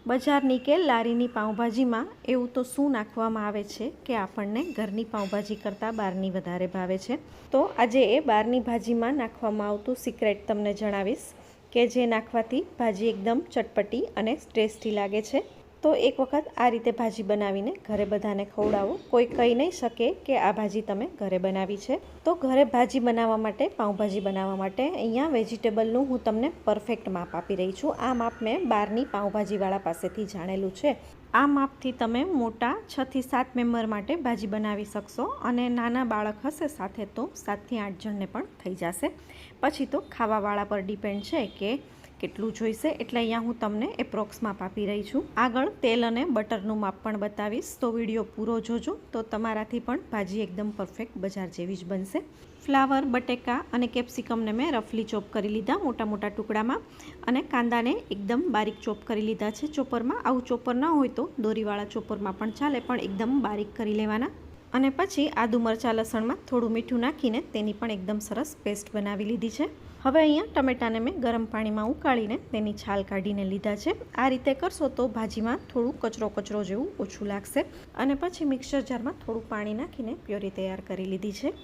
બજારની કે લારીની પાઉંભાજીમાં એવું તો શું નાખવામાં આવે છે કે આપણને ઘરની પાઉંભાજી કરતાં બહારની વધારે ભાવે છે। તો આજે એ બહારની ભાજીમાં નાખવામાં આવતું સિક્રેટ તમને જણાવીશ કે જે નાખવાથી ભાજી એકદમ ચટપટી અને ટેસ્ટી લાગે છે। તો એક વખત આ રીતે ભાજી બનાવીને ઘરે બધાને ખવડાવો, કોઈ કહી નહીં શકે કે આ ભાજી તમે ઘરે બનાવી છે। તો ઘરે ભાજી બનાવવા માટે, પાઉંભાજી બનાવવા માટે અહીંયા વેજીટેબલનું હું તમને પરફેક્ટ માપ આપી રહી છું। આ માપ મેં બહારની પાઉંભાજીવાળા પાસેથી જાણેલું છે। આ માપથી તમે મોટા 6 થી 7 મેમ્બર માટે ભાજી બનાવી શકશો અને નાના બાળક હશે સાથે તો 7 થી 8 જણને પણ થઈ જશે। પછી તો ખાવાવાળા પર ડિપેન્ડ છે કે કેટલું જોઈશે, એટલે અહીંયા હું તમને એપ્રોક્સ માપ આપી રહી છું। આગળ તેલ અને બટરનું માપ પણ બતાવીશ, તો વિડીયો પૂરો જોજો તો તમારાથી પણ ભાજી એકદમ પરફેક્ટ બજાર જેવી જ બનશે। ફ્લાવર, બટેકા અને કેપ્સિકમને મેં રફલી ચોપ કરી લીધા મોટા મોટા ટુકડામાં, અને કાંદાને એકદમ બારીક ચોપ કરી લીધા છે ચોપરમાં। આવું ચોપર ન હોય તો દોરીવાળા ચોપરમાં પણ ચાલે, પણ એકદમ બારીક કરી લેવાના। અને પછી આદુ મરચાં લસણમાં થોડું મીઠું નાખીને તેની પણ એકદમ સરસ પેસ્ટ બનાવી લીધી છે। હવે અહીંયા ટમેટાને મેં ગરમ પાણીમાં ઉકાળીને તેની છાલ કાઢીને લીધા છે। આ રીતે કરશો તો ભાજીમાં થોડું કચરો કચરો જેવું ઓછું લાગશે। અને પછી મિક્સર જારમાં થોડું પાણી નાખીને પ્યોરી તૈયાર કરી લીધી છે।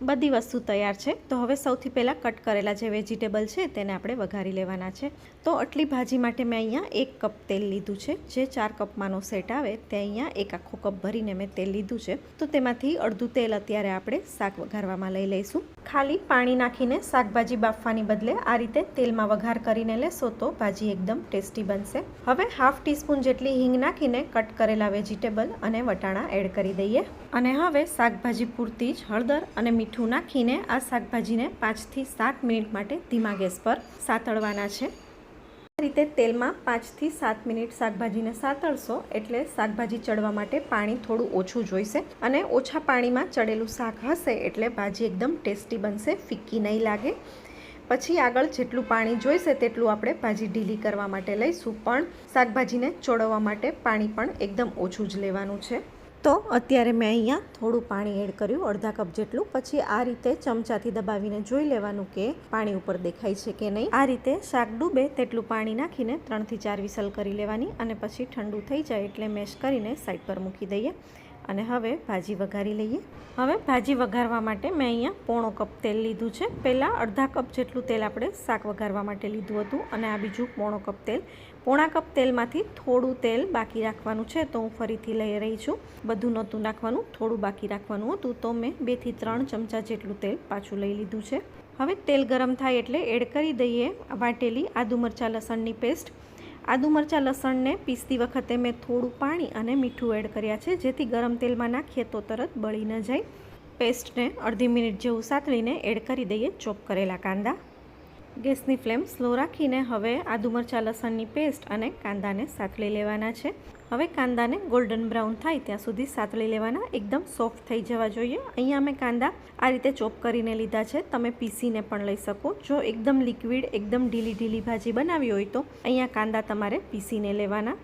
બધી વસ્તુ તૈયાર છે, તો હવે સૌથી પહેલાં કટ કરેલા જે વેજીટેબલ છે તેને આપણે વઘારી લેવાના છે। તો આટલી ભાજી માટે મેં અહીંયા 1 કપ તેલ લીધું છે, જે 4 કપમાંનો સેટ આવે તે અહીંયા 1 આખો કપ ભરીને મેં તેલ લીધું છે। તો તેમાંથી અડધું તેલ અત્યારે આપણે શાક વઘારવામાં લઈ લઈશું। ખાલી પાણી નાખીને શાકભાજી બાફવાની બદલે આ રીતે તેલમાં વઘાર કરીને લેશો તો ભાજી એકદમ ટેસ્ટી બનશે। હવે હાફ ટીસ્પૂન જેટલી હિંગ નાખીને કટ કરેલા વેજીટેબલ અને વટાણા એડ કરી દઈએ। અને હવે શાકભાજી પૂરતી જ હળદર અને મીઠું નાખીને આ શાકભાજીને 5 થી 7 મિનિટ માટે ધીમા ગેસ પર સાતળવાના છે। આ રીતે તેલમાં 5 થી 7 મિનિટ શાકભાજીને સાતળશો એટલે શાકભાજી ચડવા માટે પાણી થોડું ઓછું જોઈશે, અને ઓછા પાણીમાં ચડેલું શાક હશે એટલે ભાજી એકદમ ટેસ્ટી બનશે, ફિક્કી નહીં લાગે। પછી આગળ જેટલું પાણી જોઈશે તેટલું આપણે ભાજી ઢીલી કરવા માટે લઈશું, પણ શાકભાજીને ચોળવવા માટે પાણી પણ એકદમ ઓછું જ લેવાનું છે। તો અત્યારે મેં અહીંયા થોડું પાણી એડ કર્યું, અડધા કપ જેટલું। પછી આ રીતે ચમચાથી દબાવીને જોઈ લેવાનું કે પાણી ઉપર દેખાય છે કે નહીં। આ રીતે શાક ડૂબે તેટલું પાણી નાખીને 3 થી 4 વિસલ કરી લેવાની, અને પછી ઠંડુ થઈ જાય એટલે મેશ કરીને સાઈડ પર મૂકી દઈએ। અને હવે ભાજી વઘારી લઈએ। હવે ભાજી વઘારવા માટે મેં અહીંયા પોણો કપ તેલ લીધું છે। પહેલાં અડધા કપ જેટલું તેલ આપણે શાક વઘારવા માટે લીધું હતું, અને આ બીજું પોણો કપ તેલ। પોણા કપ તેલમાંથી થોડું તેલ બાકી રાખવાનું છે, તો હું ફરીથી લઈ રહી છું। બધું નહોતું નાખવાનું, થોડું બાકી રાખવાનું હતું, તો મેં 2 થી 3 ચમચા જેટલું તેલ પાછું લઈ લીધું છે। હવે તેલ ગરમ થાય એટલે એડ કરી દઈએ વાટેલી આદુ મરચાં લસણની પેસ્ટ। આદુ મરચાં લસણને પીસતી વખતે મેં થોડું પાણી અને મીઠું એડ કર્યા છે, જેથી ગરમ તેલમાં નાખીએ તો તરત બળી ન જાય। પેસ્ટને અડધી મિનિટ જેવું સાતળીને એડ કરી દઈએ ચોપ કરેલા કાંદા। ગેસની ફ્લેમ સ્લો રાખીને હવે આદુ મરચાં લસણની પેસ્ટ અને કાંદાને સાતળી લેવાના છે। હવે કાંદાને ગોલ્ડન બ્રાઉન થાય ત્યાં સુધી સાતળી લેવાના, એકદમ સોફ્ટ થઈ જવા જોઈએ। અહીંયા મેં કાંદા આ રીતે ચોપ કરીને લીધા છે, તમે પીસીને પણ લઈ શકો। જો એકદમ લિક્વિડ, એકદમ ઢીલી ભાજી બનાવી હોય તો અહીંયા કાંદા તમારે પીસીને લેવાના।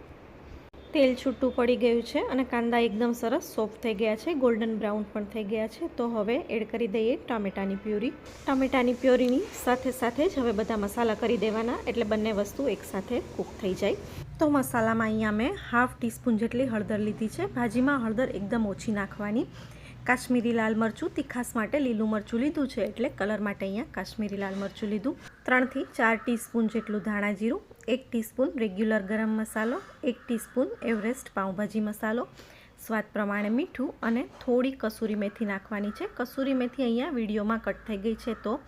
તેલ છૂટું પડી ગયું છે અને કાંદા એકદમ સરસ સોફ્ટ થઈ ગયા છે, ગોલ્ડન બ્રાઉન પણ થઈ ગયા છે। તો હવે એડ કરી દઈએ ટામેટાની પ્યુરી। ટામેટાની પ્યુરીની સાથે સાથે જ હવે બધા મસાલા કરી દેવાના, એટલે બંને વસ્તુ એકસાથે કૂક થઈ જાય। તો મસાલામાં અહીંયા મેં હાફ ટીસ્પૂન જેટલી હળદર લીધી છે। ભાજીમાં હળદર એકદમ ઓછી નાખવાની। કાશ્મીરી લાલ મરચું, તીખાસ માટે લીલું મરચું લીધું છે, એટલે કલર માટે અહીંયા કાશ્મીરી લાલ મરચું લીધું। 3 થી 4 ટીસ્પૂન જેટલું ધાણા જીરું, 1 ટીસ્પૂન રેગ્યુલર ગરમ મસાલો, 1 ટીસ્પૂન એવરેસ્ટ પાઉંભાજી મસાલો, સ્વાદ પ્રમાણે મીઠું, અને થોડી કસૂરી મેથી નાખવાની છે। કસૂરી મેથી અહીંયા વિડીયોમાં કટ થઈ ગઈ છે, તો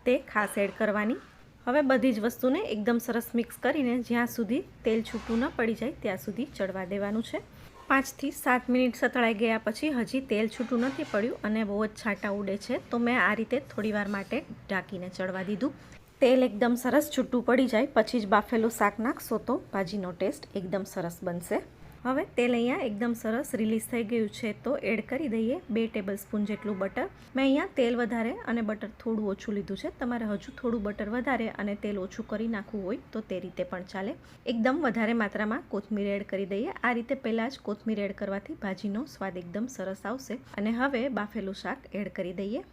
તે ખાસ એડ કરવાની। હવે બધી જ વસ્તુને એકદમ સરસ મિક્સ કરીને જ્યાં સુધી તેલ છૂટું ન પડી જાય ત્યાં સુધી ચડવા દેવાનું છે। 5 થી 7 મિનિટ સતળાઈ ગયા પછી હજી તેલ છૂટું નથી પડ્યું અને બહુ જ છાંટા ઉડે છે, તો મેં આ રીતે થોડીવાર માટે ઢાંકીને ચડવા દીધું। તેલ એકદમ સરસ છૂટું પડી જાય પછી જ બાફેલું શાક નાખશો તો ભાજીનો ટેસ્ટ એકદમ સરસ બનશે। હવે તેલ અહીંયા એકદમ સરસ રિલીઝ થઈ ગયું છે, તો એડ કરી દઈએ 2 ટેબલસ્પૂન જેટલું બટર। મેં અહીંયા તેલ વધારે અને બટર થોડું ઓછું લીધું છે, તમારે હજુ થોડું બટર વધારે અને તેલ ઓછું કરી નાખવું હોય તો તે રીતે પણ ચાલે। એકદમ વધારે માત્રામાં કોથમીર એડ કરી દઈએ। આ રીતે પહેલાં જ કોથમીર એડ કરવાથી ભાજીનો સ્વાદ એકદમ સરસ આવશે। અને હવે બાફેલું શાક એડ કરી દઈએ।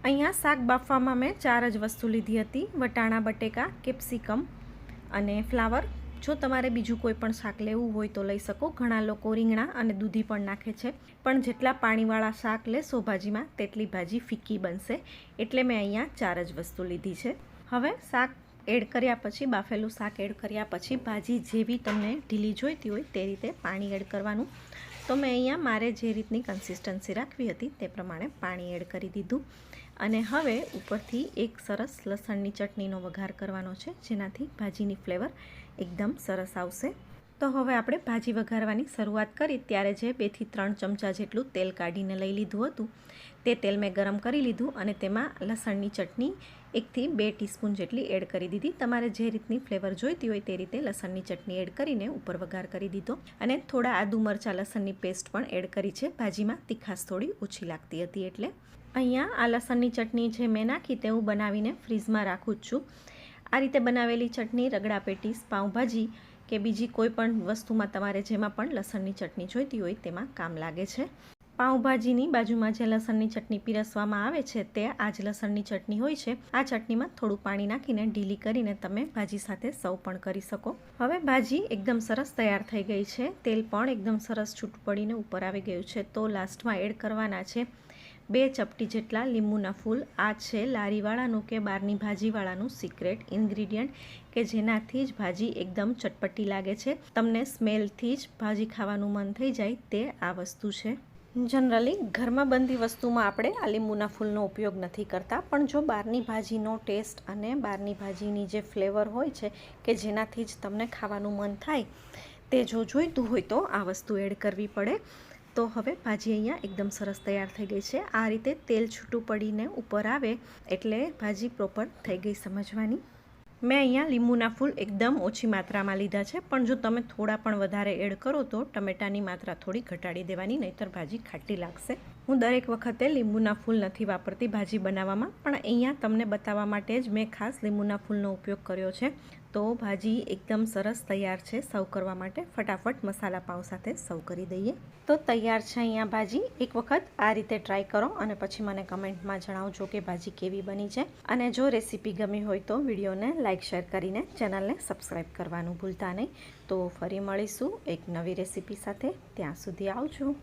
અહીંયા શાક બાફવામાં મેં 4 જ વસ્તુ લીધી હતી, વટાણા, બટેકા, કેપ્સિકમ અને ફ્લાવર। જો તમારે બીજું કોઈ પણ શાક લેવું હોય તો લઈ શકો. ઘણા લોકો રીંગણા અને દૂધી પણ નાખે છે, પણ જેટલા પાણીવાળા શાક લેશો ભાજીમાં તેટલી ભાજી ફીકી બનશે, એટલે મેં અહીંયા 4 જ વસ્તુ લીધી છે. હવે શાક એડ કર્યા પછી, બાફેલું શાક એડ કર્યા પછી ભાજી જેવી તમને ઢીલી જોઈતી હોય તે રીતે પાણી એડ કરવાનું. તો મેં અહીંયા મારે જે રીતની કન્સિસ્ટન્સી રાખવી હતી તે પ્રમાણે પાણી એડ કરી દીધું. અને હવે ઉપરથી એક સરસ લસણની ચટણીનો વઘાર કરવાનો છે, જેનાથી ભાજીની ફ્લેવર એકદમ સરસ આવશે. તો હવે આપણે ભાજી વઘારવાની શરૂઆત કરી ત્યારે જે 2 થી 3 ચમચા જેટલું તેલ કાઢીને લઈ લીધું હતું તે તેલ મેં ગરમ કરી લીધું અને તેમાં લસણની ચટણી 1 થી 2 ટીસ્પૂન જેટલી એડ કરી દીધી. તમારે જે રીતની ફ્લેવર જોઈતી હોય તે રીતે લસણની ચટણી એડ કરીને ઉપર વઘાર કરી દીધો. અને થોડા આદુ મરચાં લસણની પેસ્ટ પણ એડ કરી છે. ભાજીમાં તીખાશ થોડી ઓછી લાગતી હતી એટલે. અહીંયા આ લસણની ચટણી જે મેં નાખી તે હું બનાવીને ફ્રીઝમાં રાખું જ છું. આ રીતે બનાવેલી ચટણી રગડા પેટીસ, પાઉંભાજી કે બીજી કોઈ પણ વસ્તુમાં તમારે જેમાં પણ લસણની ચટણી જોઈતી હોય તેમાં કામ લાગે છે. પાઉંભાજીની બાજુમાં જે લસણની ચટણી પીરસવામાં આવે છે તે આ જ લસણની ચટણી હોય છે. આ ચટણીમાં થોડું પાણી નાખીને ઢીલી કરીને તમે ભાજી સાથે સર્વ પણ કરી શકો. હવે ભાજી એકદમ સરસ તૈયાર થઈ ગઈ છે. તેલ પણ એકદમ સરસ છૂટું પડીને ઉપર આવી ગયું છે. તો લાસ્ટમાં એડ કરવાના છે 2 ચપટી જેટલા લીંબુના ફૂલ. આ છે લારીવાળાનું કે બહારની ભાજીવાળાનું સિક્રેટ ઇન્ગ્રીડિયન્ટ કે જેનાથી જ ભાજી એકદમ ચટપટી લાગે છે. તમને સ્મેલથી જ ભાજી ખાવાનું મન થઈ જાય તે આ વસ્તુ છે. જનરલી ઘરમાં બનતી વસ્તુમાં આપણે આ લીંબુના ફૂલનો ઉપયોગ નથી કરતા, પણ જો બહારની ભાજીનો ટેસ્ટ અને બહારની ભાજીની જે ફ્લેવર હોય છે કે જેનાથી જ તમને ખાવાનું મન થાય તે જો જોઈતું હોય તો આ વસ્તુ એડ કરવી પડે. તો હવે ભાજી અહીંયા એકદમ સરસ તૈયાર થઈ ગઈ છે. આ રીતે તેલ છૂટું પડીને ઉપર આવે એટલે ભાજી પ્રોપર થઈ ગઈ સમજવાની. મેં અહીંયા લીંબુના ફૂલ એકદમ ઓછી માત્રામાં લીધા છે, પણ જો તમે થોડા પણ વધારે એડ કરો તો ટમેટાની માત્રા થોડી ઘટાડી દેવાની, નહીંતર ભાજી ખાટી લાગશે. હું દરેક વખતે લીંબુના ફૂલ નથી વાપરતી ભાજી બનાવવામાં, પણ અહીંયા તમને બતાવવા માટે જ મેં ખાસ લીંબુના ફૂલનો ઉપયોગ કર્યો છે. તો ભાજી એકદમ સરસ તૈયાર છે સર્વ કરવા માટે. ફટાફટ મસાલા પાઉં સાથે સર્વ કરી દઈએ. તો તૈયાર છે અહીંયા ભાજી. એક વખત આ રીતે ટ્રાય કરો અને પછી મને કમેન્ટમાં જણાવજો કે ભાજી કેવી બની છે. અને જો રેસીપી ગમી હોય તો વિડીયોને લાઇક શેર કરીને ચેનલને સબસ્ક્રાઈબ કરવાનું ભૂલતા નહીં. તો ફરી મળીશું એક નવી રેસીપી સાથે. ત્યાં સુધી આવજો.